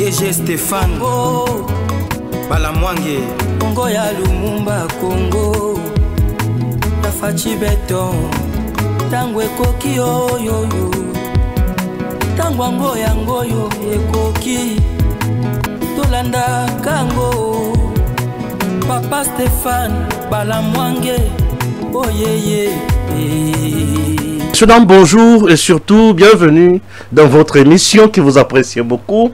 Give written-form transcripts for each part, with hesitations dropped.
DG Stéphane Balamwange Congo ya Lumumba Congo Tafachi Beton Tangwe koki yo Tangwango yango yo ekoki Tolanda kango Papa Stéphane Balamwange Oh yeah. Mesdames, bonjour et surtout bienvenue dans votre émission que vous appréciez beaucoup.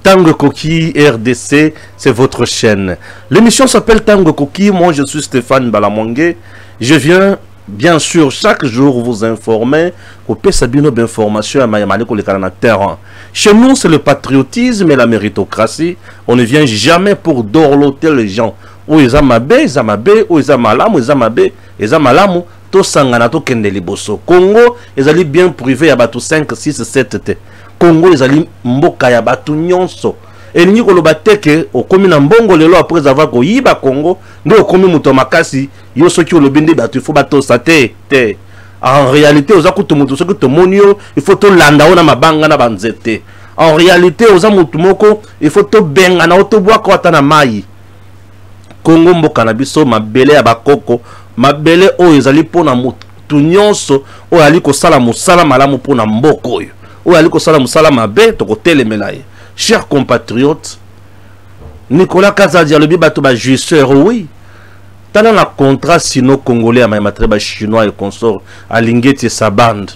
Tango Koki RDC, c'est votre chaîne. L'émission s'appelle Tango Koki. Moi, je suis Stéphane Balamwange. Je viens bien sûr chaque jour vous informer au Pesabino d'informations à Mayamaliko le terrain. Chez nous, c'est le patriotisme et la méritocratie. On ne vient jamais pour dorloter les gens. Ou ils amabé, ou ils amalam, ou ils amabé, ils amalam. To sangana to kende liboso. Congo, ils allaient bien privé à batu 5, 6, 7 te. Congo, ils allaient mboka ya batu nyonso. Et ni kolobate ke okomi na mbongo lelo après avoir ko yiba Congo, ndo okomi muto makasi, yo soki olobende batu il faut bato sa te. En réalité, aux akuto muto soki to monio, il faut to landa ona mabanga na banzete. En réalité, aux amutu moko, il faut to benga na oto bwa ko atana mai. Congo mboka na biso mabele ya bakoko. Mabele oyo ezali pona mutu nyonso oyo ali kosala musala malamu pona mboko oyo oyo ali kosala musala mabe tokotelemela ye. Chers compatriotes, Nicolas Kazadi alobi bato ba jouisseur oui tala na contrat sino congolais ya mayematre ba chinois et consort alingeti sa bande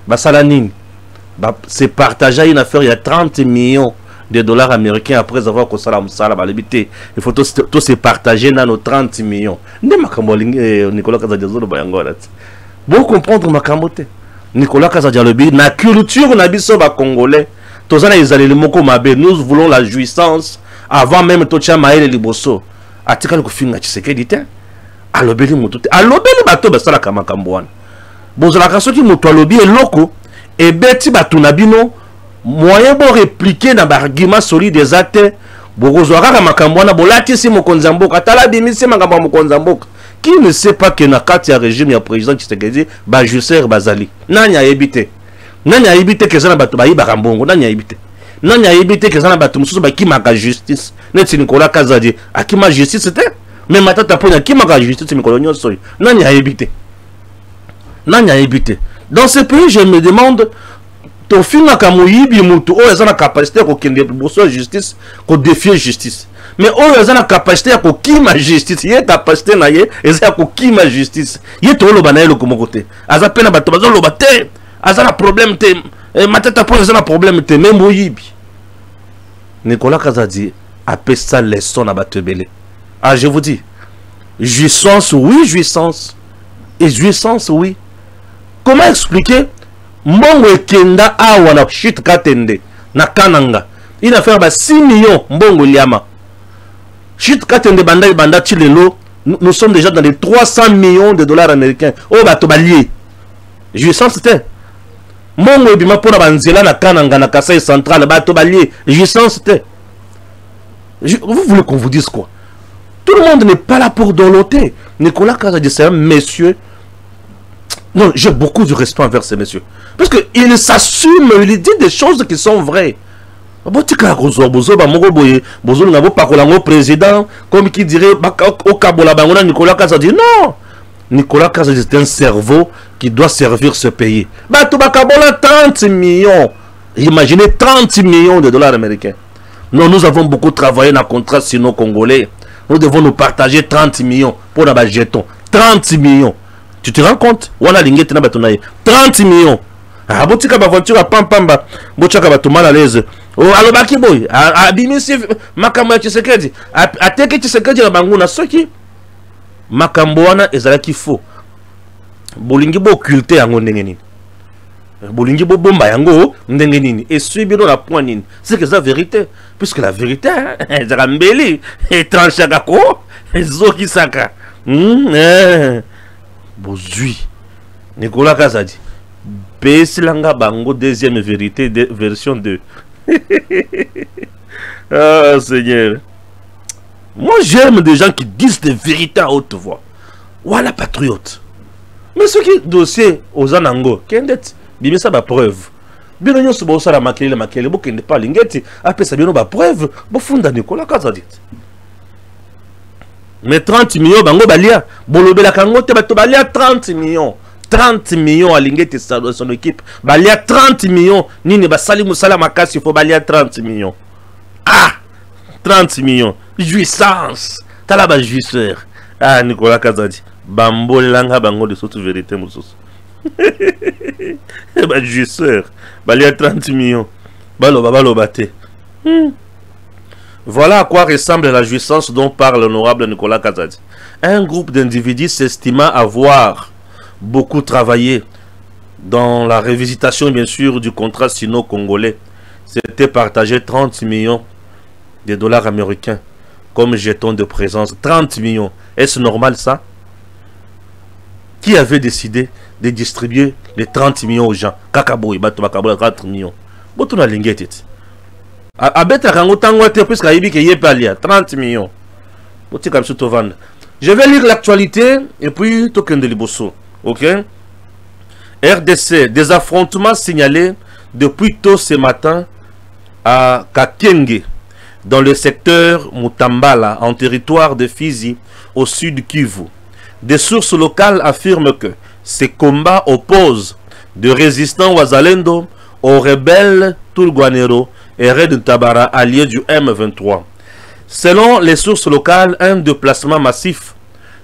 basala nini c'est partagé une affaire il y a 30 millions de dollars américains après avoir kosala musala balibité il faut tout se partager dans nos 30 millions nde makambo Nicolas Kazadi zolo bayangora bon comprendre makambo te Nicolas Kazadi alobi na culture na biso ba congolais tozana ezaleli moko mabe nous voulons la jouissance avant même tocha maele liboso atikali kofinga Tshisekedi te alobeli mutu te alobeli bato basala makambo wana bozala kasoki mutu alobi eloko ebeti bato na bino moyen bon répliquer dans l'argument solide des actes bokozwaka makambo wana bolatisi mokonzi mboka tala bimisi makambo mokonzi mboka qui ne sait pas que na kati ya régime ya président Tshisekedi ba jusser bazali nani ayebite que ça na bato bayibaka mbongo nani ayebite nani ayebite que ça na bato mususu bakimaka justice neti Nicolas Kazadi akima justice te mais matata pona akimaka justice mikolo nyonso nani ayebite dans ce pays je me demande to finga kamuyibi mutu oyo azana capacité ko kende boso justice ko défier justice mais oyo azana capacité ko kima justice ye capacité na ye eza ko kima justice ye to loba na ye loko mokote aza pena bato bazo loba te azana problème te matata po azana problème te même oyibi Nicolas Kazadi appelle ça leçon na bato belé. Ah je vous dis jouissance oui jouissance et jouissance oui. Comment expliquer mbongo ekenda awa na shit katende na kananga il a fait 6 millions mbongo liama shit katende banda chilelo nous sommes déjà dans les 300 millions de dollars américains oh bato balié jouissance te mbongo ebima pona banzela na kananga na Kasai central bato balié jouissance te vous voulez qu'on vous dise quoi? Tout le monde n'est pas là pour doloter. Nicolas Kazadi c'est un monsieur. Non, j'ai beaucoup de respect envers ces messieurs. Parce qu'il s'assume, il dit des choses qui sont vraies. Président, comme qui dirait Nicolas Kazadi. Non! Nicolas Kazadi c'est un cerveau qui doit servir ce pays. 30 millions. Imaginez 30 millions de dollars américains. Non, nous avons beaucoup travaillé dans le contrat sino-congolais. Nous devons nous partager 30 millions pour la jeton. 30 millions. Tu te rends compte? 30 millions. Ah, botika ba voiture pampamba. Botika ba mal à l'aise. Oh, alobaki boy. Abimisi makambo ya Tshisekedi. Ateke Tshisekedi na bango na soki. Makambo wana ezalaki faux. Bolingi bo occulter yango ndenge nini. Bolingi bo bomba yango ndenge nini. Et suivre la point nini. C'est que c'est la vérité. Puisque la vérité, ezala mbeli et tranchaka ko ezoki saka. Bozui Nicolas Kazadi Besilanga Bango deuxième vérité version 2. Ah Seigneur, moi j'aime des gens qui disent des vérités à haute voix. Voilà patriote. Mais ce qui dossier aux anango kendet bimisa ba preuve bino nyonso bosala makele bokende pa lingeti apesa bino ba preuve bofunda Nicolas Kazadi. Mais 30 millions bango balia bolobela kango te bato balia 30 millions. 30 millions à lingeti son équipe. Balia 30 millions. Nini basali musala makasi faut balia 30 millions. Ah 30 millions. Jouissance. Tala ba jouisseur. Ah Nicolas Kazadi. Bambo langa bango de sotu vérité mususu. Ba jouisseur. Balia 30 millions. Balo bate. Voilà à quoi ressemble la jouissance dont parle l'honorable Nicolas Kazadi. Un groupe d'individus s'estima avoir beaucoup travaillé dans la révisitation, bien sûr, du contrat sino-congolais. C'était partagé 30 millions de dollars américains comme jeton de présence. 30 millions. Est-ce normal ça? Qui avait décidé de distribuer les 30 millions aux gens? Kakaboy, Bato Bakaboy, 30 millions. Botuna Lingetit. Abeta Rango Tango, puisque Aïbi qui est pas lié. 30 millions. Je vais lire l'actualité et puis token de Liboso. Ok? RDC, des affrontements signalés depuis tôt ce matin à Kakenge, dans le secteur Mutambala, en territoire de Fizi, au sud Kivu. Des sources locales affirment que ces combats opposent de résistants Wazalendo aux rebelles Tulguanero et Red Tabara, alliés du M23. Selon les sources locales, un déplacement massif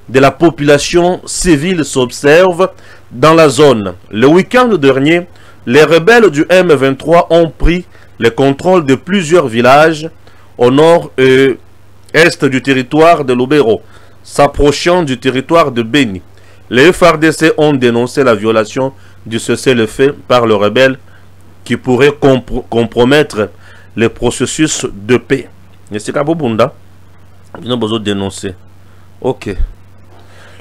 de la population civile s'observe dans la zone. Le week-end dernier, les rebelles du M23 ont pris le contrôle de plusieurs villages au nord et est du territoire de Lubero, s'approchant du territoire de Beni. Les FARDC ont dénoncé la violation du cessez-le-feu par le rebelle qui pourrait compromettre le processus de paix. Ils ont besoin de dénoncer. Ok.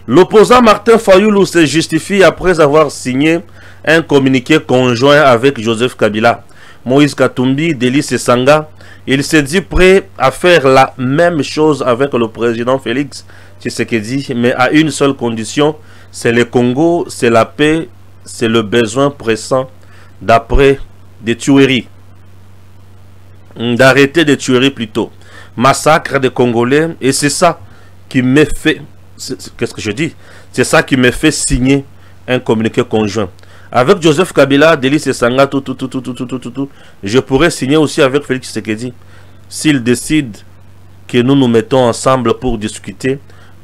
L'opposant Martin Fayoulou se justifie après avoir signé un communiqué conjoint avec Joseph Kabila, Moïse Katumbi, Delis Sanga. Il s'est dit prêt à faire la même chose avec le président Félix Tshisekedi, mais à une seule condition, c'est le Congo, c'est la paix, c'est le besoin pressant d'après des tueries. D'arrêter des tueries plutôt. Massacre des Congolais, et c'est ça qui me fait... Qu'est-ce que je dis? C'est ça qui me fait signer un communiqué conjoint. Avec Joseph Kabila, Delis Sanga, je pourrais signer aussi avec Félix Tshisekedi. S'il décide que nous nous mettons ensemble pour discuter,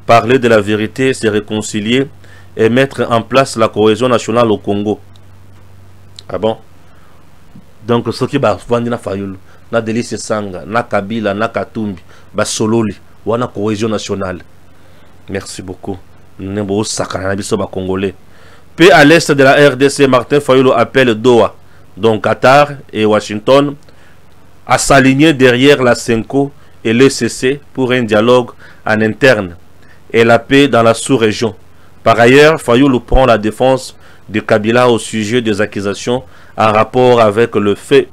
parler de la vérité, se réconcilier et mettre en place la cohésion nationale au Congo. Ah bon? Donc, ce qui va vendre na Fayoulou, na Delis Sanga, na Kabila, na Katumbi, ba sololi, ou na cohésion nationale. Merci beaucoup. Nous sommes Congolais. Paix à l'est de la RDC, Martin Fayoulou appelle Doha, donc Qatar et Washington, à s'aligner derrière la CENCO et l'ECC pour un dialogue en interne et la paix dans la sous-région. Par ailleurs, Fayoulou prend la défense de Kabila au sujet des accusations en rapport avec le fait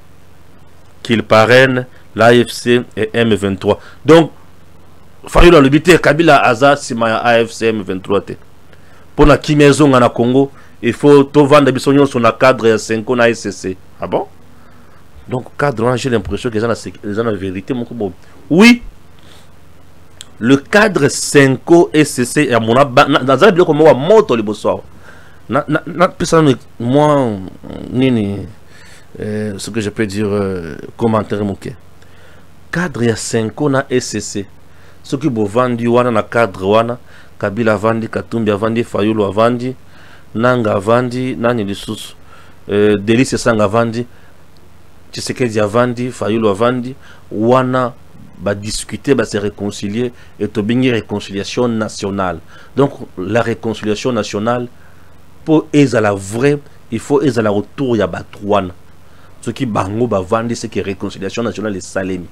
qu'il parraine l'AFC et M23. Donc, Fayoulou a l'habité Kabila Aza Sima AFC M23. Pour la Kimezon en Congo, il faut tout vendre sur le cadre de 5 ans à SCC. Ah bon? Donc, cadre, j'ai l'impression que les gens la vérité. Oui, le cadre 5 ans SCC est à mon avis. Dans un bloc comme moi, moto le bonsoir. Moi, ce que je peux dire, commentaire moqué. Cadre il y a 5 ans à SCC. Ce qui est vendu dans cadre wana Kabila vandi, Katumbi vandi, Fayoulou vandi, Nanga vandi, Nani Lisusu, Delis Sanga vandi, Tshisekedi vandi, Fayoulou vandi, wana va discuter, va se réconcilier et to bengi réconciliation nationale. Donc la réconciliation nationale pour être la vraie, il faut être la retour ya batouana. Ce qui bango ba vandi c'est que réconciliation nationale est salemi.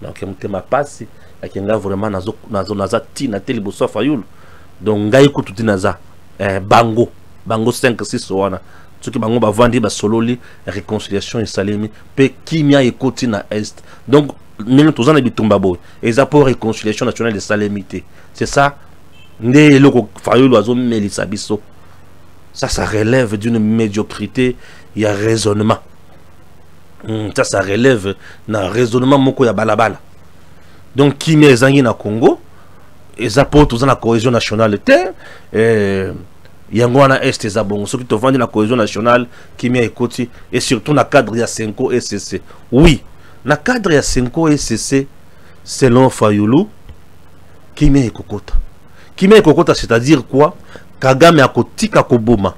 Donc mutema passe akenga vraiment naza tina teli boso Fayoulou. Donc ngai kututi naza bango 5-6 wana soki bango ba vandi ba sololi réconciliation et salemi pe kimia ekoti na est. Donc nous tozana bitumba boy et ça pour réconciliation nationale de salemité. C'est ça ndé loko Fayoulou azo melisa biso. Ça relève d'une médiocrité, il y a raisonnement. Ça relève na raisonnement moko ya balabala. Donc kimia ezangi na Congo, ezapoto za na cohésion nationale te, yango wana est ezabongo soki tovandi na cohésion nationale kimia ekoti, et surtout na cadre ya Senko SCC. Oui, na cadre ya Senko SCC selon Fayulu kimia ekokota. Kimia ekokota c'est-à-dire quoi? Kagame akotika koboma,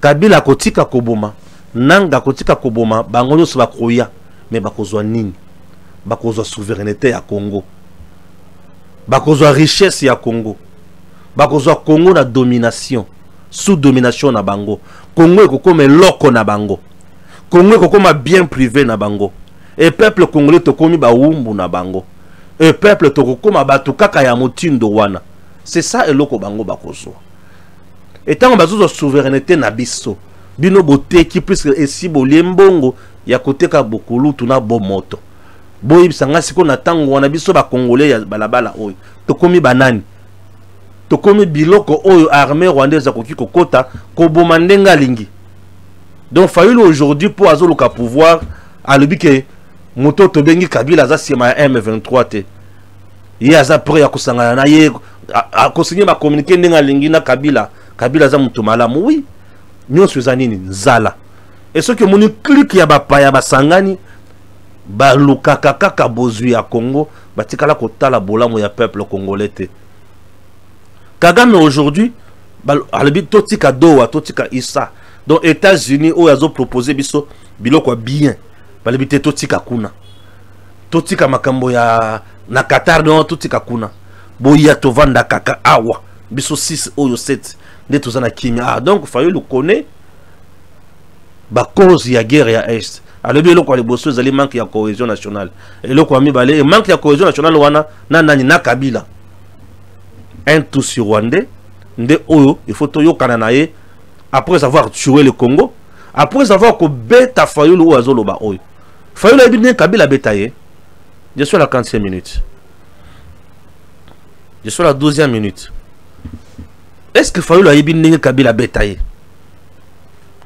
Kabila akotika koboma, Nanga akotika koboma, bango nyonso bakoya, mais bakozwa nini? Bakozwa souveraineté ya Congo, bakozwa richesse ya Congo, bakozwa Congo na domination, sous domination na bango. Congo ekokoma loko na bango, Congo ekokoma bien privé na bango, et peuple congolais tokomi ba wumbu na bango, et peuple tokokoma batu kaka ya motindo wana. C'est ça eloko bango bakozwa. Et tant bazozo souveraineté na biso, bino bote ki puisque esi bolembongo ya koteka bokulu tuna bomoto. Boyi bisanga siko na tango wana biso ba congolais ya balabala oyo. Tokomi banani. Tokomi biloko oyo armée rwandaise akoki kokota ko bomandenga lingi. Donc Fayulu aujourd'hui pour azoluka pouvoir alobi ke moto to bengi Kabila za sima ya M23 te. Ye aza prêt ya kusangana na ye akosinye ba communiquer ndenga lingi na Kabila. Kabila za mutu malamu, oui. Nyonso ezanini nzala. Et ce que moni clique ya bapaya basangani ba lukaka kaka bozui ya Congo batikala kotala bolamu ya peuple congolais te. Kagame aujourd'hui alobi totika doa totika isa. Donc États-Unis o yazo proposer biso biloko bien. Balobi te totika kuna. Totika makambo ya na Qatar don totika kuna. Boya tovanda kaka awa. Biso 6 oyo 7 de tous na kimia. Ah, donc Fayulu connaît ba cause ya guerre ya est. Alors bien le bosso zali manque ya cohésion nationale. Et le quoi mi balé manque ya cohésion nationale wana na nani na Kabila. Un tout sur Rwandais nde oyo il faut toyo kananaye après avoir tué le Congo, après avoir ko beta Fayulu ou azoloba oyo. Fayulu a bien Kabila betaye. Je suis à la 40e minute. Je suis à la 12e minute. Est-ce que Fayulu a yebindenge Kabila betaye?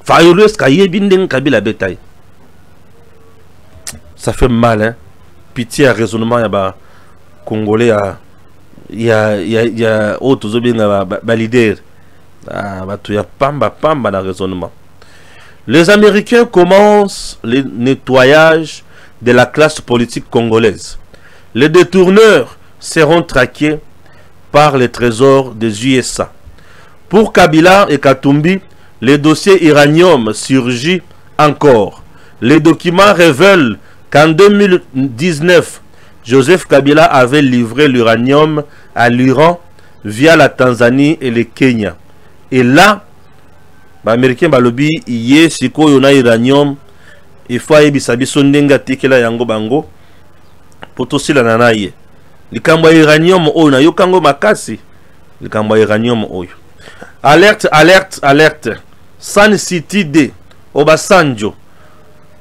Fayulu est-ce qu'il a yebindenge Kabila betaye? Ça fait mal, hein? Pitié à raisonnement, ya ba Congolais, ya autres obinga ba leader. Tu ya pamba dans raisonnement. Les Américains commencent le nettoyage de la classe politique congolaise. Les détourneurs seront traqués par les trésors des USA. Pour Kabila et Katumbi, le dossier iranium surgit encore. Les documents révèlent qu'en 2019, Joseph Kabila avait livré l'uranium à l'Iran via la Tanzanie et le Kenya. Et là, les Américains balobi yé siko yona uranium, il faut y bisabiso ndenga tikela yango bango potosi la nanaye. Likambo uranium oyo na yokango makasi. Likambo uranium oyo. Alerte, alerte, alerte. Sun City D. Obasanjo.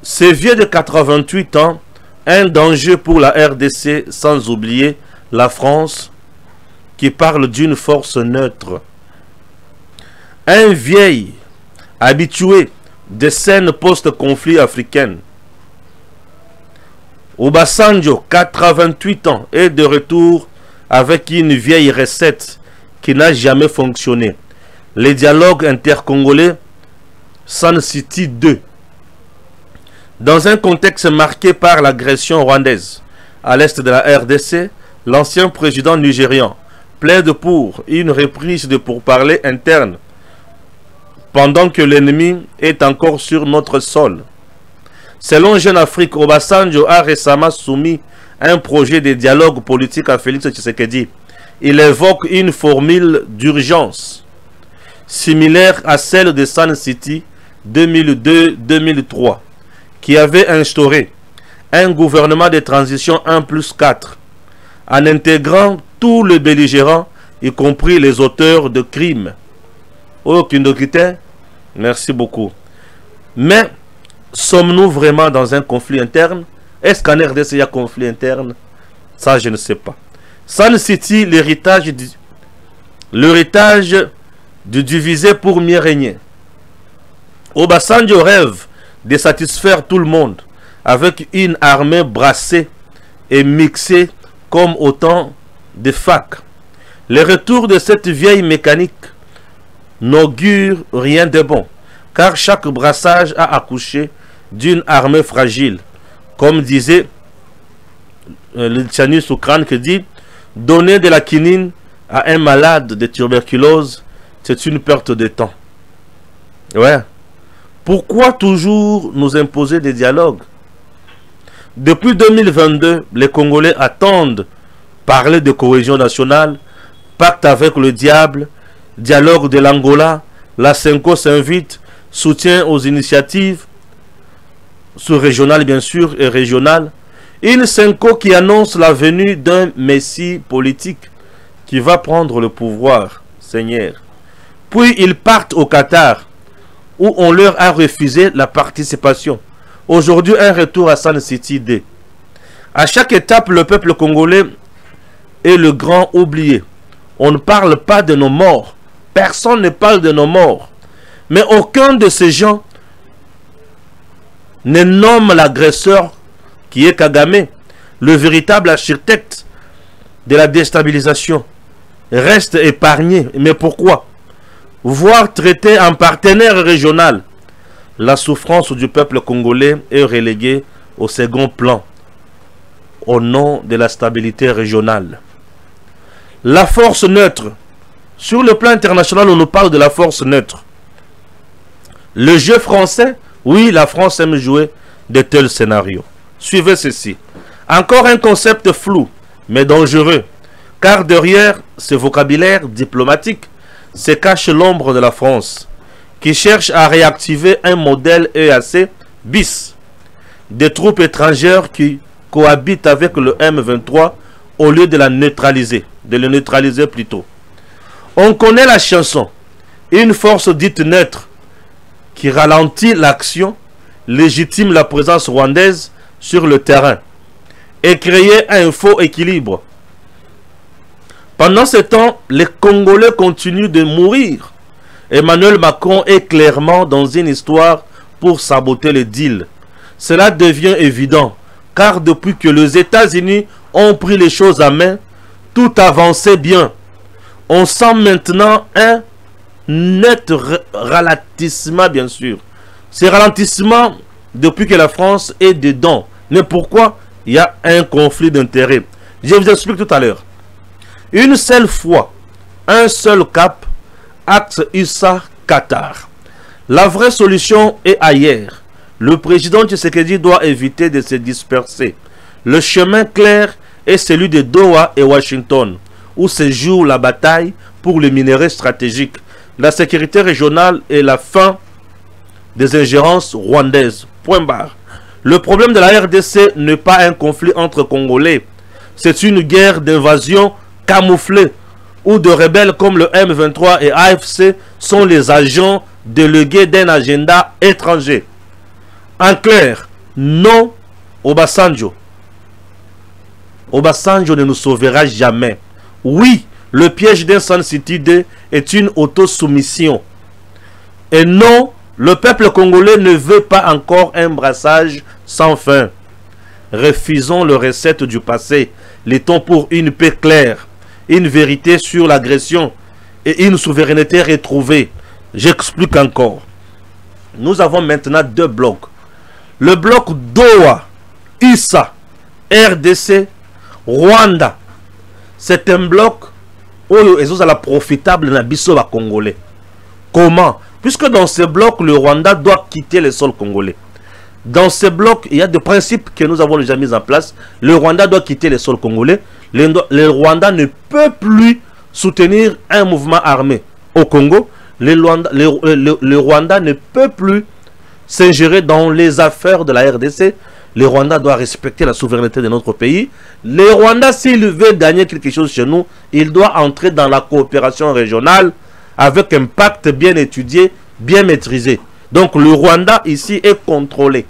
Ce vieux de 88 ans, un danger pour la RDC, sans oublier la France qui parle d'une force neutre. Un vieil habitué des scènes post-conflit africaines. Obasanjo, 88 ans, est de retour avec une vieille recette qui n'a jamais fonctionné. Les dialogues intercongolais, Sun City 2. Dans un contexte marqué par l'agression rwandaise à l'est de la RDC, l'ancien président nigérian plaide pour une reprise de pourparlers internes pendant que l'ennemi est encore sur notre sol. Selon Jeune Afrique, Obasanjo a récemment soumis un projet de dialogue politique à Félix Tshisekedi. Il évoque une formule d'urgence similaire à celle de Sun City 2002-2003 qui avait instauré un gouvernement de transition 1+4 en intégrant tous les belligérants, y compris les auteurs de crimes. Oh, Kindokite, merci beaucoup. Mais sommes-nous vraiment dans un conflit interne? Est-ce qu'en RDC il y a conflit interne? Ça, je ne sais pas. Sun City, l'héritage du diviser pour mieux régner. Obasanjo rêve de satisfaire tout le monde avec une armée brassée et mixée comme autant de facs. Le retour de cette vieille mécanique n'augure rien de bon, car chaque brassage a accouché d'une armée fragile. Comme disait le Tchani Soukran qui dit, donner de la quinine à un malade de tuberculose, c'est une perte de temps. Ouais. Pourquoi toujours nous imposer des dialogues? Depuis 2022, les Congolais attendent parler de cohésion nationale, pacte avec le diable, dialogue de l'Angola, la Senko s'invite, soutien aux initiatives, sous-régionales bien sûr et régionales. Une Senko qui annonce la venue d'un messie politique qui va prendre le pouvoir, Seigneur. Puis ils partent au Qatar, où on leur a refusé la participation. Aujourd'hui, un retour à Sun City D. À chaque étape, le peuple congolais est le grand oublié. On ne parle pas de nos morts. Personne ne parle de nos morts. Mais aucun de ces gens ne nomme l'agresseur qui est Kagame, le véritable architecte de la déstabilisation. Reste épargné. Mais pourquoi? Voire traité en partenaire régional. La souffrance du peuple congolais est reléguée au second plan au nom de la stabilité régionale. La force neutre. Sur le plan international, on nous parle de la force neutre. Le jeu français, oui, la France aime jouer de tels scénarios. Suivez ceci. Encore un concept flou, mais dangereux, car derrière ce vocabulaire diplomatique se cache l'ombre de la France, qui cherche à réactiver un modèle EAC bis, des troupes étrangères qui cohabitent avec le M23 au lieu de la neutraliser, de le neutraliser plutôt. On connaît la chanson, une force dite neutre qui ralentit l'action, légitime la présence rwandaise sur le terrain et créer un faux équilibre. Pendant ce temps, les Congolais continuent de mourir. Emmanuel Macron est clairement dans une histoire pour saboter le deal. Cela devient évident, car depuis que les États-Unis ont pris les choses en main, tout avançait bien. On sent maintenant un net ralentissement, bien sûr. Ce ralentissement, depuis que la France est dedans. Mais pourquoi? Il y a un conflit d'intérêts. Je vous explique tout à l'heure. Une seule fois, un seul cap, axe USA-Qatar. La vraie solution est ailleurs. Le président Tshisekedi doit éviter de se disperser. Le chemin clair est celui de Doha et Washington, où se joue la bataille pour les minerais stratégiques, la sécurité régionale et la fin des ingérences rwandaises. Point barre. Le problème de la RDC n'est pas un conflit entre Congolais. C'est une guerre d'invasion camouflée, où de rebelles comme le M23 et AFC sont les agents délégués d'un agenda étranger. En clair, non Obasanjo. Obasanjo ne nous sauvera jamais. Oui, le piège d'un Sun City D est une autosoumission. Et non, le peuple congolais ne veut pas encore un brassage sans fin. Refusons les recettes du passé. Luttons pour une paix claire, une vérité sur l'agression et une souveraineté retrouvée. J'explique encore. Nous avons maintenant deux blocs. Le bloc Doha, USA, RDC, Rwanda. C'est un bloc où ils ont la profitable na biso ba congolais. Comment? Puisque dans ce bloc, le Rwanda doit quitter le sol congolais. Dans ce bloc, il y a des principes que nous avons déjà mis en place. Le Rwanda doit quitter le sol congolais. Le Rwanda ne peut plus soutenir un mouvement armé au Congo. Le Rwanda ne peut plus s'ingérer dans les affaires de la RDC. Le Rwanda doit respecter la souveraineté de notre pays. Le Rwanda, s'il veut gagner quelque chose chez nous, il doit entrer dans la coopération régionale avec un pacte bien étudié, bien maîtrisé. Donc le Rwanda ici est contrôlé.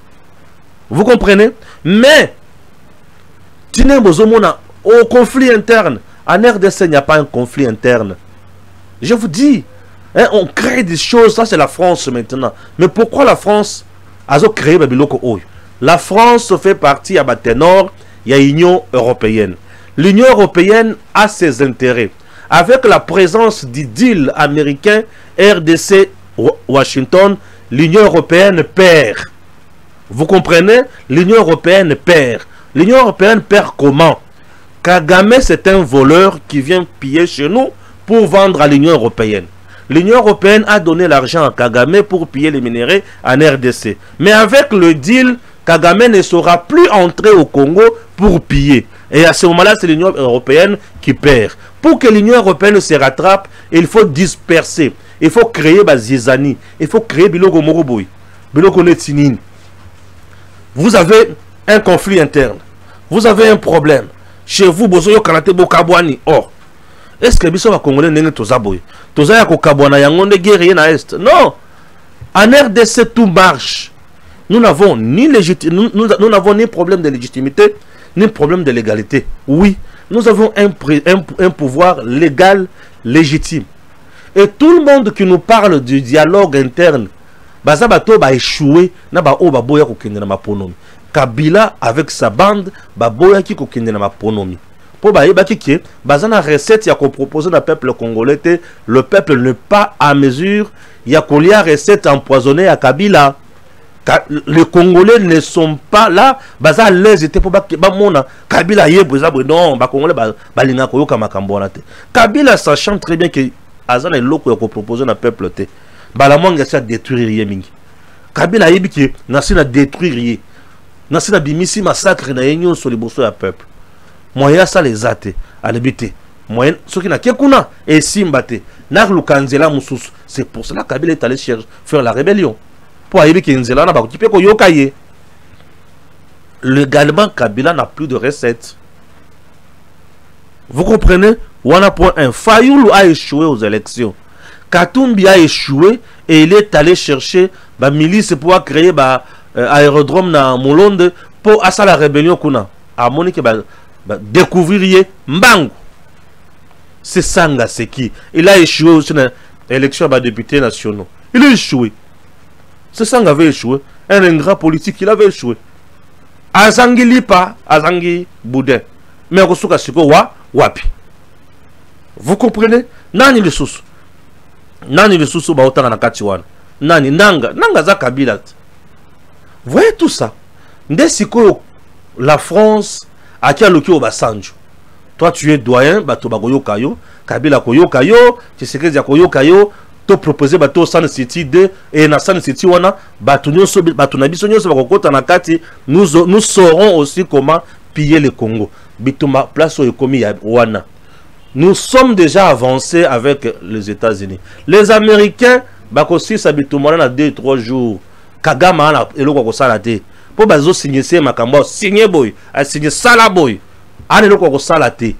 Vous comprenez? Mais, au conflit interne, en RDC, il n'y a pas un conflit interne. Je vous dis, hein, on crée des choses, ça c'est la France maintenant. Mais pourquoi la France azo créé babiloko oyo. La France fait partie à Baténor, il y a l'Union européenne. L'Union européenne a ses intérêts. Avec la présence du deal américain RDC Washington, l'Union européenne perd. Vous comprenez? L'Union européenne perd. L'Union européenne perd comment? Kagame, c'est un voleur qui vient piller chez nous pour vendre à l'Union européenne. L'Union européenne a donné l'argent à Kagame pour piller les minéraux en RDC. Mais avec le deal, Kagame ne sera plus entrer au Congo pour piller. Et à ce moment-là, c'est l'Union européenne qui perd. Pour que l'Union européenne se rattrape, il faut disperser. Il faut créer Bazizani. Il faut créer Biloko Moroboy. Biloko Netinin. Vous avez un conflit interne. Vous avez un problème. Chez vous, Bozoyo Kanate Bokabwani. Or, est-ce que Biso va Congolais n'est Tozaboy? Tozaya Kokabwana Yangonde guerrier na Est. Non. En RDC, tout marche. Nous n'avons ni problème de légitimité, ni problème de légalité. Oui, nous avons un pouvoir légal, légitime. Et tout le monde qui nous parle du dialogue interne, Bazabato va échouer, na ba o baboya kokende na maponomi. Kabila avec sa bande, baboya ki kokende na maponomi. Pour baïba qui bazana recette ya ko proposer na peuple congolais, le peuple n'est pas à mesure, ya ko lia recette empoisonnée à Kabila. Les Congolais ne sont pas là, baza les étaient pour mona Kabila yebouza non, ba Congolais balinga ko yoka makambo na te. Kabila sachant très bien que azana loko ko proposer na peuple te. Bala monga ça détruire yemingi. Kabila yebi ki nasi na détruire. Nasi na bimisi massacre na yenyo sur les bosso ya peuple. Moyen ça les ate à l'habiter. Moyen ce qui na kekuna et simbate. Na lukanzela mususu. C'est pour cela que Kabila est allé faire la rébellion. Pour arriver qu'il y a légalement, Kabila n'a plus de recettes. Vous comprenez? Wana point 1. Fayoulou a échoué aux élections. Katumbi a échoué et il est allé chercher la milice pour créer aérodrome dans Molonde pour à la rébellion kuna. À Monique découvrir Mbangu. C'est Sanga Seki. Il a échoué aussi dans l'élection des députés nationaux. Il a échoué. C'est ça qu'il avait échoué. Un grand politique, il avait échoué. Azangi Lipa, Azangi Boudin. Mais Rosuka Siko Wapi. Vous comprenez? Nani le sous. Nani le sous Baotanga na Katiwana. Nani Nanga. Nanga za Kabila. Vous voyez tout ça? Ndesiko la France a qui a le au Basanjo. Toi tu es doyen, Bato Bagoyo Kayo, Kabila Koyo Kayo, Tshisekedi Koyo Kayo. To proposer bateau San City 2 et na San City wana nous saurons aussi comment piller le Congo. Bituma place au komi wana. Nous sommes déjà avancés avec les États-Unis. Les Américains bakosi sabituma na 2-3 jours. Kagama na eloko ko sala te. Po bazo signer ce makambo signer boy, a signer sala boy. Ana eloko ko sala te.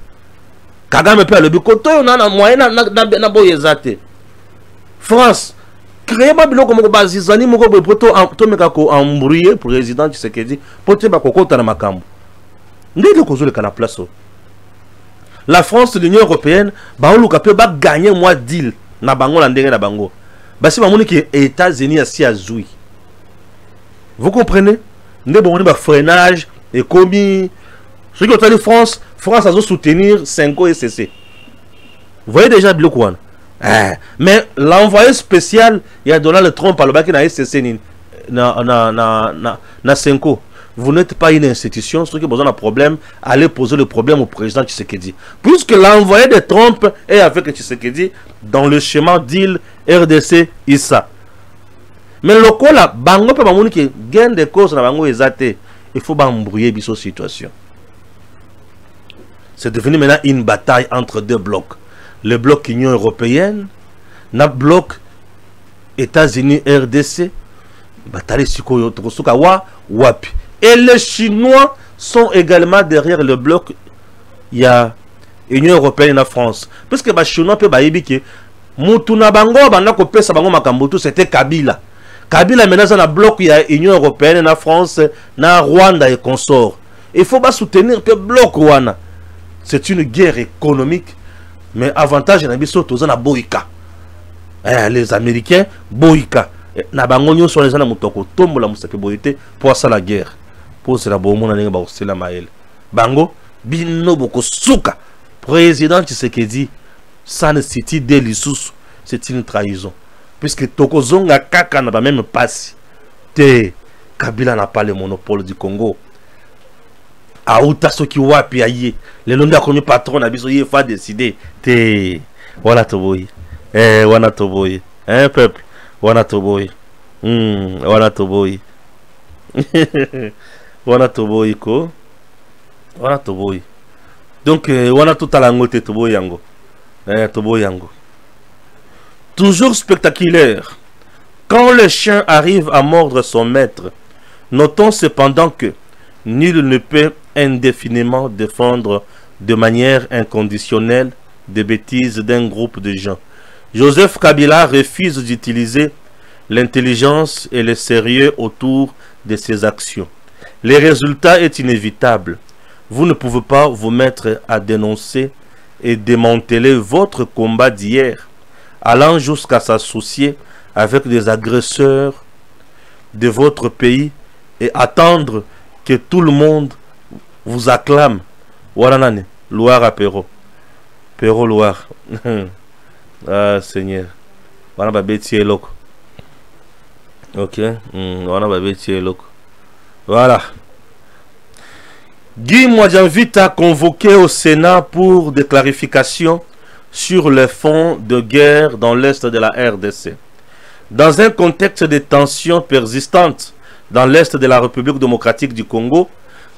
Kagame pe le bikoto na moyen na boy ezate. France, créez pas biloko moko bazizani moko boy poto to meka ko embrouiller président Tshisekedi pote ba kokota na makambo. Ndeko kozole kana place. La France, l'Union européenne, ba oluka pe ba gagner moi deal na bango la ndenge na bango. Ba si ba moni ki États-Unis asi azui. Vous comprenez? Ndé bon ba freinage et komi ce qui est France a soutenir 5 ans et cc. Vous voyez déjà biloko wana. Mais l'envoyé spécial, il y a Donald Trump à l'obaki na SCC na Senko. Vous n'êtes pas une institution, ceux qui ont besoin d'un problème, allez poser le problème au président Tshisekedi. Puisque l'envoyé de Trump est avec Tshisekedi dans le schéma deal RDC Issa. Mais le coup là, bango pe bamoni ki gain de cause na bango ezate, il faut pas embrouiller biso situation. C'est devenu maintenant une bataille entre deux blocs. Le bloc Union européenne, le bloc États-Unis RDC, et les Chinois sont également derrière le bloc. Il y a Union européenne et la France. Parce que les Chinois peuvent dire que Mutuna Bango, c'était Kabila. Kabila maintenant dans le bloc, il y a Union européenne et la France, na Rwanda et consorts. Il faut pas soutenir le bloc Rwanda. C'est une guerre économique. Mais avantage, les Américains, Boïka. na bango nyonso les na mutoko tombo la musape boyete pour ça la guerre pour c'est la bomo na ninga ba osela mael bango bino boko suka président Tshisekedi ça ne city de lisusu c'est une trahison puisque tokozonga kaka na ba même passe te Kabila n'a pas le monopole du Congo aouta soki wapi aye le londa komi patron na biso fa décider te wana toboyi wana toboyi peuple wana toboyi wana toboyi wana toboyi ko wana toboyi donc wana totala ngo te toboyi yango toboyi yango toujours spectaculaire quand le chien arrive à mordre son maître. Notons cependant que nul ne peut indéfiniment défendre de manière inconditionnelle des bêtises d'un groupe de gens. Joseph Kabila refuse d'utiliser l'intelligence et le sérieux autour de ses actions. Le résultat est inévitable. Vous ne pouvez pas vous mettre à dénoncer et démanteler votre combat d'hier, allant jusqu'à s'associer avec des agresseurs de votre pays et attendre que tout le monde vous acclame. Voilà nani, Loire à Perrault. Perrault Loire. Ah Seigneur. Voilà ba bêtier loco. Ok. Voilà ba bêtier loco. Voilà. Guy Mwadjanvita convoqué au Sénat pour des clarifications sur les fonds de guerre dans l'est de la RDC. Dans un contexte de tensions persistantes dans l'est de la République démocratique du Congo,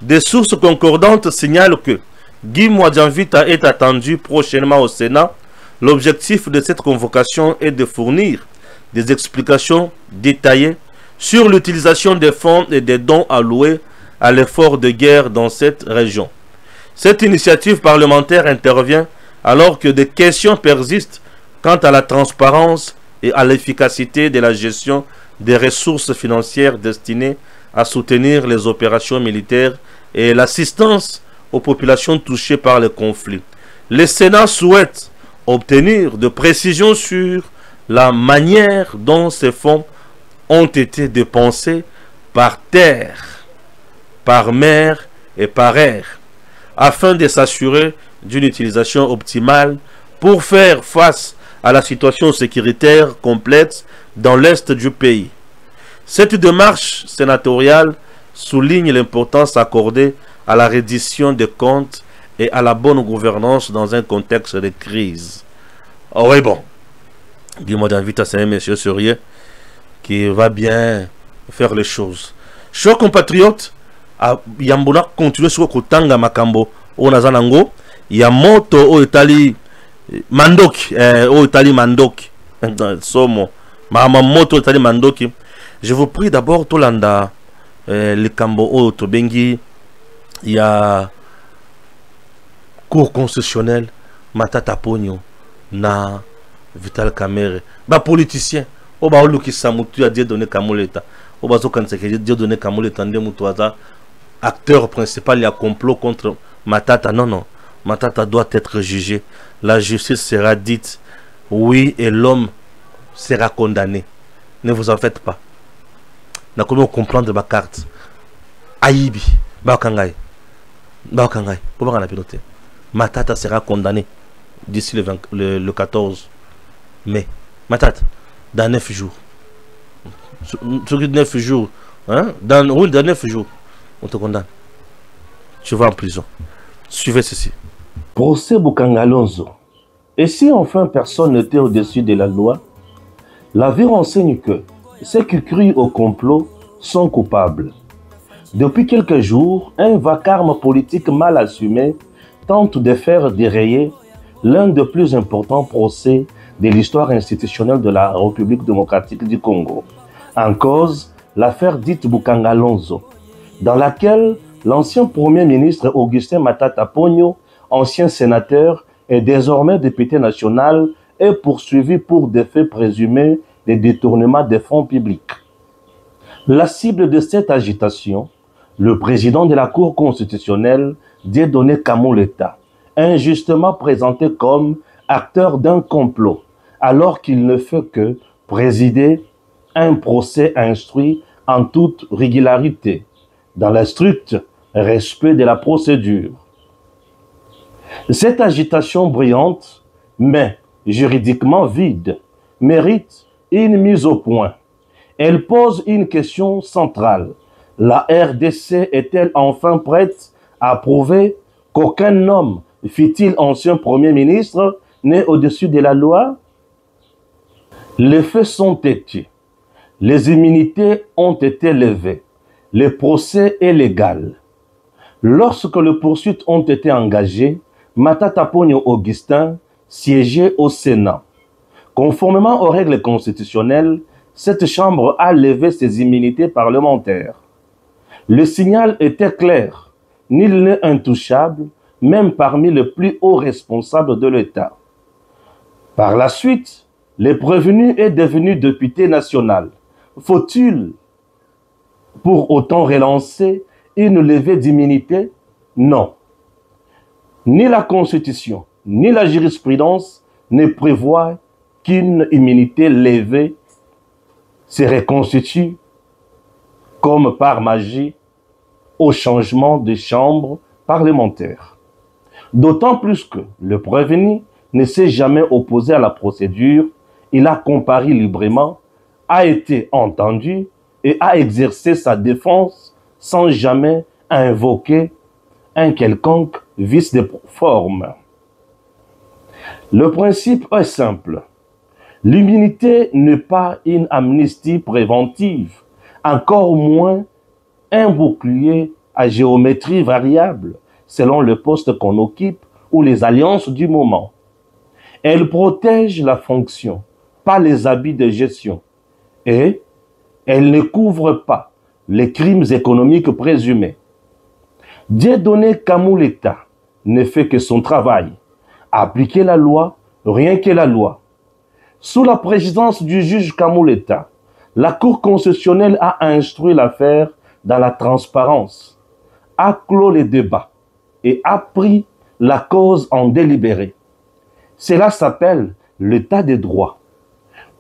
des sources concordantes signalent que Guy Mwadjanvita est attendu prochainement au Sénat. L'objectif de cette convocation est de fournir des explications détaillées sur l'utilisation des fonds et des dons alloués à l'effort de guerre dans cette région. Cette initiative parlementaire intervient alors que des questions persistent quant à la transparence et à l'efficacité de la gestion des ressources financières destinées à soutenir les opérations militaires et l'assistance aux populations touchées par le conflit. Le Sénat souhaite obtenir de précisions sur la manière dont ces fonds ont été dépensés par terre, par mer et par air, afin de s'assurer d'une utilisation optimale pour faire face à la situation sécuritaire complexe dans l'est du pays. Cette démarche sénatoriale souligne l'importance accordée à la reddition des comptes et à la bonne gouvernance dans un contexte de crise. Oh oui, bon. Dis-moi d'inviter à c'est un monsieur sérieux qui va bien faire les choses. Chers compatriotes, Yambona continue sur Kotanga Makambo, Onazanango, Yamoto o Itali Mandoki, o Itali Mandoki, Somo, Mahamoto Itali Mandoki. Je vous prie d'abord, Tolanda, le Kambo o Tobengi, il y a cour constitutionnel, Matata Pogno, na Vital Kamere, ba politicien, o ba oluki samutu a Dieu donné Kamoleta, o ba zo kanseke Dieu donné Kamoleta ndé mutuaza, acteur principal, il y a complot contre Matata. Non, non, Matata doit être jugé. La justice sera dite, oui, et l'homme sera condamné. Ne vous en faites pas. N'a comment comprendre ma carte. Aïbi, Bakangai, Bakangai, comment on a piloté. Matata sera condamné d'ici le 14 mai. Matata, dans 9 jours. Sur 9 jours, hein? Dans 9 jours, on te condamne. Tu vas en prison. Suivez ceci. Procès Bukangalonzo. Et si enfin personne n'était au-dessus de la loi, la vie renseigne que ceux qui crient au complot sont coupables. Depuis quelques jours, un vacarme politique mal assumé tente de faire dérayer l'un des plus importants procès de l'histoire institutionnelle de la République démocratique du Congo. En cause, l'affaire dite Bukangalonzo, dans laquelle l'ancien Premier ministre Augustin Matata Pogno, ancien sénateur et désormais député national, est poursuivi pour des faits présumés de détournement des fonds publics. La cible de cette agitation, le président de la Cour constitutionnelle, Dieudonné Kamoleta, injustement présenté comme acteur d'un complot, alors qu'il ne fait que présider un procès instruit en toute régularité, dans le strict respect de la procédure. Cette agitation brillante, mais juridiquement vide, mérite une mise au point. Elle pose une question centrale. La RDC est-elle enfin prête à prouver qu'aucun homme, fût-il ancien Premier ministre, n'est au-dessus de la loi? Les faits sont têtus. Les immunités ont été levées. Le procès est légal. Lorsque les poursuites ont été engagées, Matata Ponyo Augustin siégeait au Sénat. Conformément aux règles constitutionnelles, cette chambre a levé ses immunités parlementaires. Le signal était clair. Nul n'est intouchable, même parmi les plus hauts responsables de l'État. Par la suite, le prévenu est devenu député national. Faut-il pour autant relancer une levée d'immunité? Non. Ni la Constitution, ni la jurisprudence ne prévoient qu'une immunité levée se reconstitue comme par magie au changement de chambre parlementaire. D'autant plus que le prévenu ne s'est jamais opposé à la procédure, il a comparé librement, a été entendu et a exercé sa défense sans jamais invoquer un quelconque vice de forme. Le principe est simple. L'immunité n'est pas une amnistie préventive, encore moins un bouclier à géométrie variable selon le poste qu'on occupe ou les alliances du moment. Elle protège la fonction, pas les habits de gestion, et elle ne couvre pas les crimes économiques présumés. Dieudonné Kamuleta ne fait que son travail, appliquer la loi, rien que la loi. Sous la présidence du juge Kamuleta, la Cour constitutionnelle a instruit l'affaire dans la transparence, a clos les débats et a pris la cause en délibéré. Cela s'appelle l'état de droit.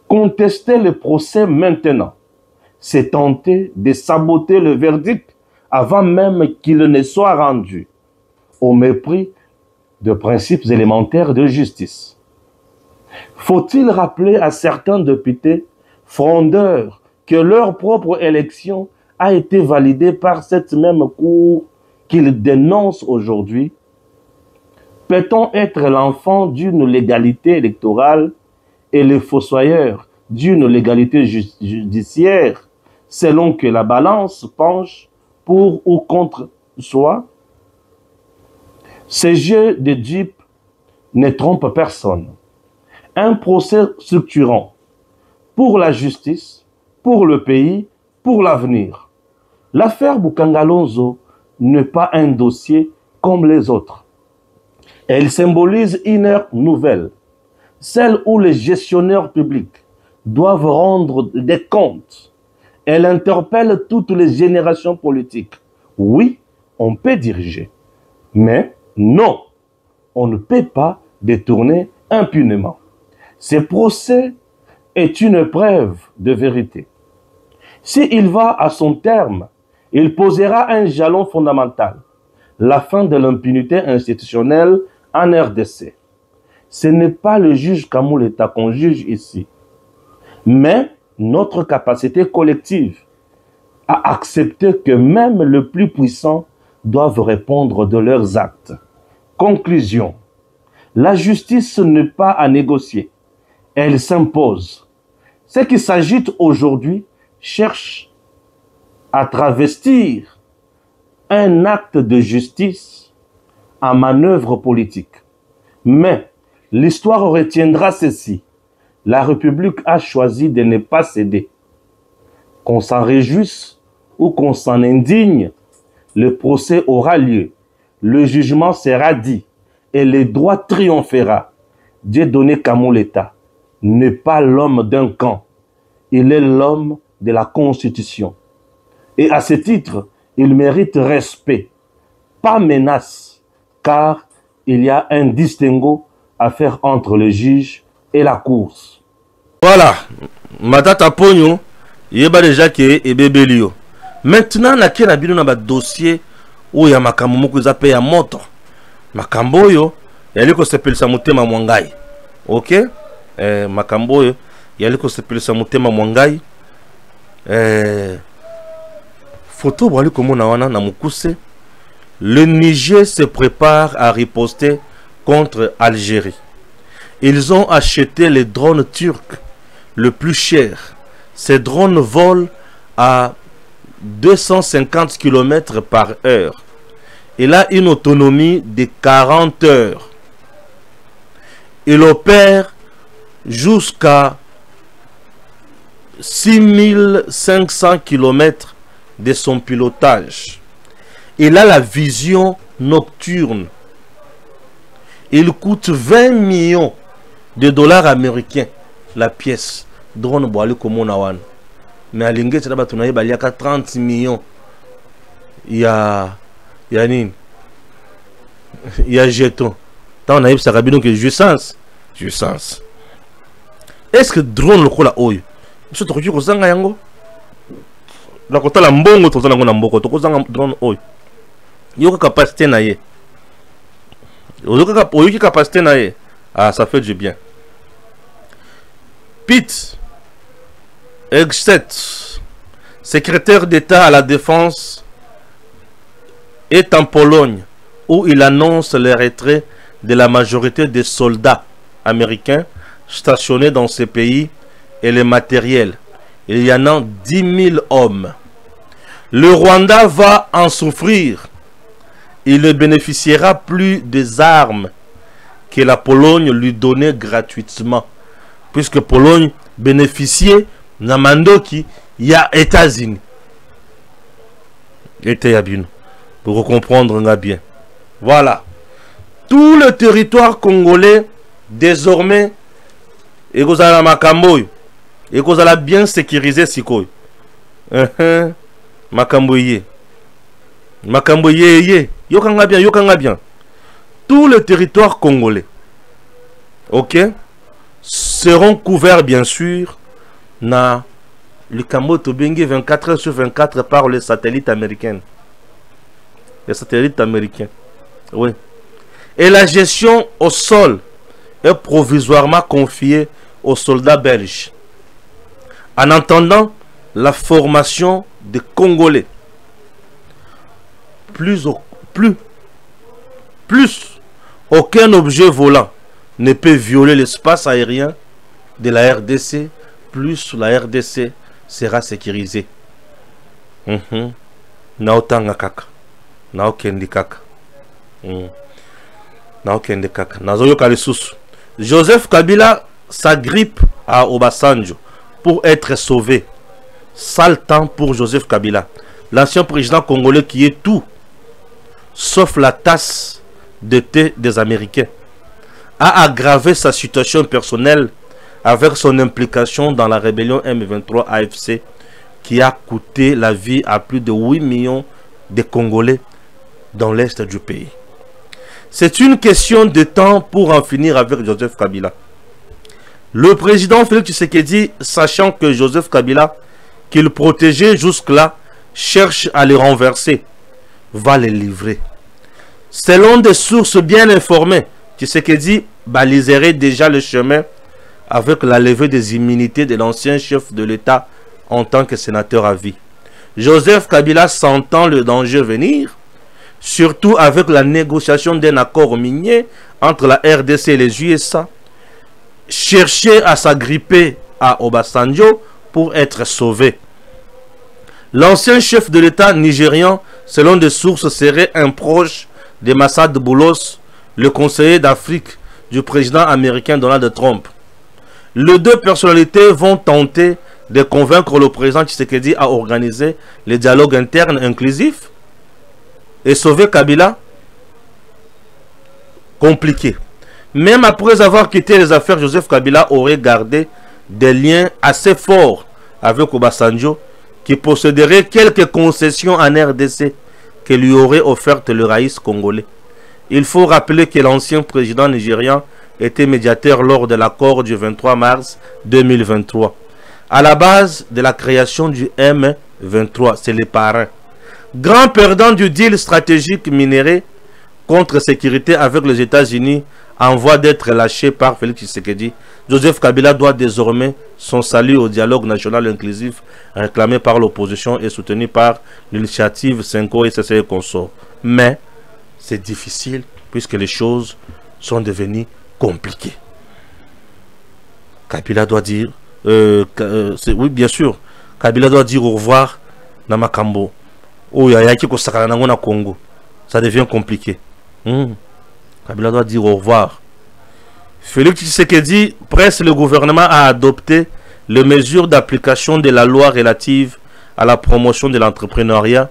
Contester le procès maintenant, c'est tenter de saboter le verdict avant même qu'il ne soit rendu, au mépris de principes élémentaires de justice. Faut-il rappeler à certains députés frondeurs que leur propre élection a été validée par cette même Cour qu'ils dénoncent aujourd'hui? Peut-on être l'enfant d'une légalité électorale et le fossoyeur d'une légalité judiciaire selon que la balance penche pour ou contre soi? Ces jeux de dupes ne trompent personne. Un procès structurant pour la justice, pour le pays, pour l'avenir. L'affaire Bukangalonzo n'est pas un dossier comme les autres. Elle symbolise une ère nouvelle, celle où les gestionnaires publics doivent rendre des comptes. Elle interpelle toutes les générations politiques. Oui, on peut diriger, mais non, on ne peut pas détourner impunément. Ce procès est une preuve de vérité. S'il va à son terme, il posera un jalon fondamental, la fin de l'impunité institutionnelle en RDC. Ce n'est pas le juge Kamuleta qu'on juge ici, mais notre capacité collective à accepter que même les plus puissants doivent répondre de leurs actes. Conclusion. La justice n'est pas à négocier. Elle s'impose. Ceux qui s'agitent aujourd'hui cherchent à travestir un acte de justice en manœuvre politique. Mais l'histoire retiendra ceci. La République a choisi de ne pas céder. Qu'on s'en réjouisse ou qu'on s'en indigne, le procès aura lieu, le jugement sera dit et le droit triomphera. Dieudonné Kamuleta n'est pas l'homme d'un camp, il est l'homme de la Constitution. Et à ce titre, il mérite respect, pas menace, car il y a un distinguo à faire entre le juge et la course. Voilà, Matata Ponyo Yeba déjà que ebebelio. Maintenant na ke na bino na ba dossier où ya makambo moko za pe ya moto. Makambo yo yali ko sepelisa mutema mwangai. OK? Makambo yo yali ko sepelisa mutema mwangai. Photo bali komona wana na mukuse. Le Niger se prépare à riposter contre Algérie. Ils ont acheté les drones turcs le plus cher. Ces drones volent à 250 km par heure. Il a une autonomie de 40 heures. Il opère jusqu'à 6500 km de son pilotage. Il a la vision nocturne. Il coûte 20 millions de dollars américains la pièce. Drone boali comme on mais à l'ingé c'est d'abord il y a 30 millions. Il y a nini, il y a jeton. Tant on a eu ça rabino que jouissance. Est-ce que drone le kola oyo? Monsieur Tokuchi kozanga yango. La kota la mbongo tozana ngo na mboko tokozanga drone oyo. Yoka capacité na ye. Yoka capacité na ye. Ah, ça fait du bien. Pete Hegseth, secrétaire d'État à la Défense, est en Pologne où il annonce le retrait de la majorité des soldats américains stationnés dans ce pays et les matériels. Il y en a 10 000 hommes. Le Rwanda va en souffrir. Il ne bénéficiera plus des armes que la Pologne lui donnait gratuitement. Puisque Pologne bénéficiait de Mandoki, il y a États-Unis. Pour comprendre bien. Voilà. Tout le territoire congolais, désormais, et vous allez Makamboy, et vous allez bien sécuriser Sikoy. Makamboye. Makamboye, yokanga bien. Tout le territoire congolais, ok, seront couverts bien sûr na le Kamboto Bengue 24 heures sur 24 par les satellites américains. Les satellites américains, oui. Et la gestion au sol est provisoirement confiée aux soldats belges. En attendant la formation des Congolais. Plus aucun objet volant ne peut violer l'espace aérien de la RDC, plus la RDC sera sécurisée. Naotanga kaka. Naokendi kaka. Naokendi kaka. Nazoyo kalisusu. Joseph Kabila s'agrippe à Obasanjo pour être sauvé. Sale temps pour Joseph Kabila, l'ancien président congolais qui est tout sauf la tasse de thé des Américains, a aggravé sa situation personnelle avec son implication dans la rébellion M23 AFC qui a coûté la vie à plus de 8 millions de Congolais dans l'est du pays. C'est une question de temps pour en finir avec Joseph Kabila. Le président Félix Tshisekedi, sachant que Joseph Kabila, qu'il protégeait jusque-là, cherche à les renverser, va les livrer. Selon des sources bien informées, Tshisekedi baliserait déjà le chemin avec la levée des immunités de l'ancien chef de l'État en tant que sénateur à vie. Joseph Kabila sentant le danger venir, surtout avec la négociation d'un accord minier entre la RDC et les USA, cherchait à s'agripper à Obasanjo pour être sauvé. L'ancien chef de l'État nigérian, selon des sources, serait un proche de Massad Boulos, le conseiller d'Afrique du président américain Donald Trump. Les deux personnalités vont tenter de convaincre le président Tshisekedi à organiser les dialogues internes inclusifs et sauver Kabila. Compliqué. Même après avoir quitté les affaires, Joseph Kabila aurait gardé des liens assez forts avec Obasanjo, qui posséderait quelques concessions en RDC que lui aurait offertes le raïs congolais. Il faut rappeler que l'ancien président nigérian était médiateur lors de l'accord du 23 mars 2023. à la base de la création du M23. C'est les parrains. Grand perdant du deal stratégique minéré contre sécurité avec les États-Unis en voie d'être lâché par Félix Tshisekedi, Joseph Kabila doit désormais son salut au dialogue national inclusif réclamé par l'opposition et soutenu par l'initiative 5O et CCE Consort. Mais c'est difficile puisque les choses sont devenues compliquées. Kabila doit dire, oui bien sûr, Kabila doit dire au revoir dans Makambo. Oh, il y a qui na Congo. Ça devient compliqué. Kabila doit dire au revoir. Félix Tshisekedi presse le gouvernement à adopter les mesures d'application de la loi relative à la promotion de l'entrepreneuriat,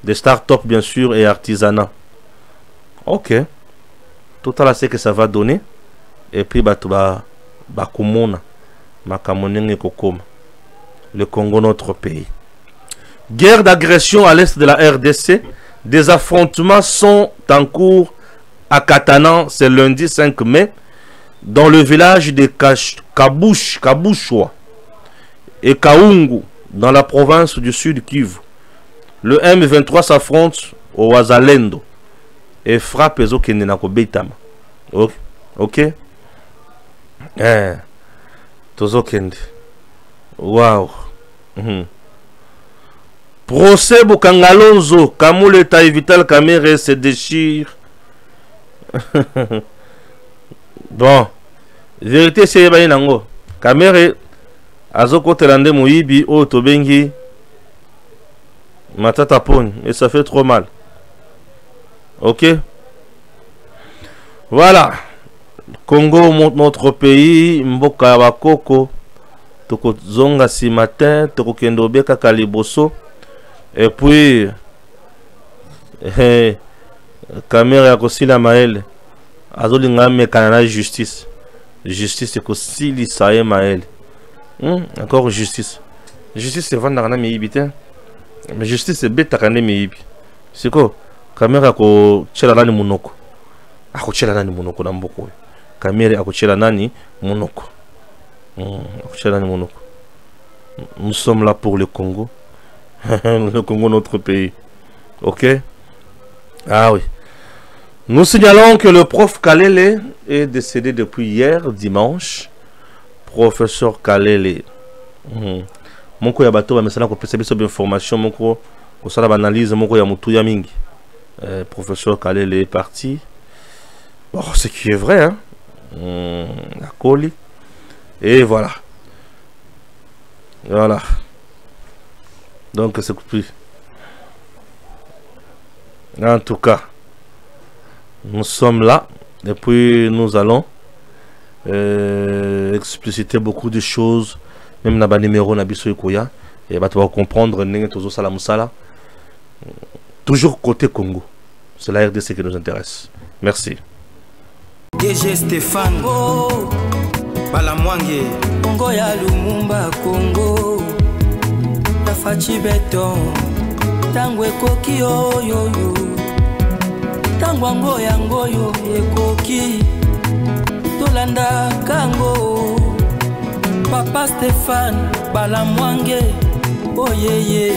des start-up bien sûr et artisanat. Ok. Tout à l'heure c'est que ça va donner. Et puis le Congo, notre pays. Guerre d'agression à l'est de la RDC. Des affrontements sont en cours à Katanan, c'est lundi 5 mai, dans le village de Kabouchwa et Kaungu, dans la province du Sud Kivu. Le M23 s'affronte au Wazalendo et frappe les Okenenako Beitama. Ok? Tozokende. Wow. Procès Bukangalonzo, Kamuleta et Vital Kamerhe se déchirent. Bon, vérité c'est Yeba Nango. Kamerhe Azoko Telande Moyibi O Tobengi Matata Pone et ça fait trop mal. Ok? Voilà. Congo, notre pays, Mboka Bakoko, Toko Zonga si matin, Toko Kendobeka Kaliboso. Et puis, Caméra aussi la maël. Azolinga me kanana justice. Justice c'est aussi l'Israël maël. Encore justice. Justice c'est vendre na miibité. Mais justice c'est bête takane miibi. C'est quoi? Caméra ko chela nani munoko. Ako chela nani munoko na mboko. Caméra ako chela nani munoko. Ako chela nani munoko. Nous sommes là pour le Congo. Le Congo, notre pays. Ok? Ah oui. Nous signalons que le prof Kalele est décédé depuis hier, dimanche. Professeur Kalele. Mon ko ya bato ba mesana ko pesa biso information mon ko sala analyse mon ko ya mutu ya mingi. Professeur Kalele est parti. Bon, ce qui est vrai hein. La colis. Et voilà. Voilà. Donc c'est plus. En tout cas, nous sommes là et puis nous allons expliciter beaucoup de choses, même dans le numéro Nabiso Ikoya, et tu vas comprendre Nenetozo Salamusala. Toujours côté Congo, c'est la RDC qui nous intéresse. Merci. DG Stéphane Balamwange Congo ya Lumumba Congo Fachi beton tango ekoki oyo tango ngoyo ekoki tolanda kango Papa Stéphane Balamwange oyeye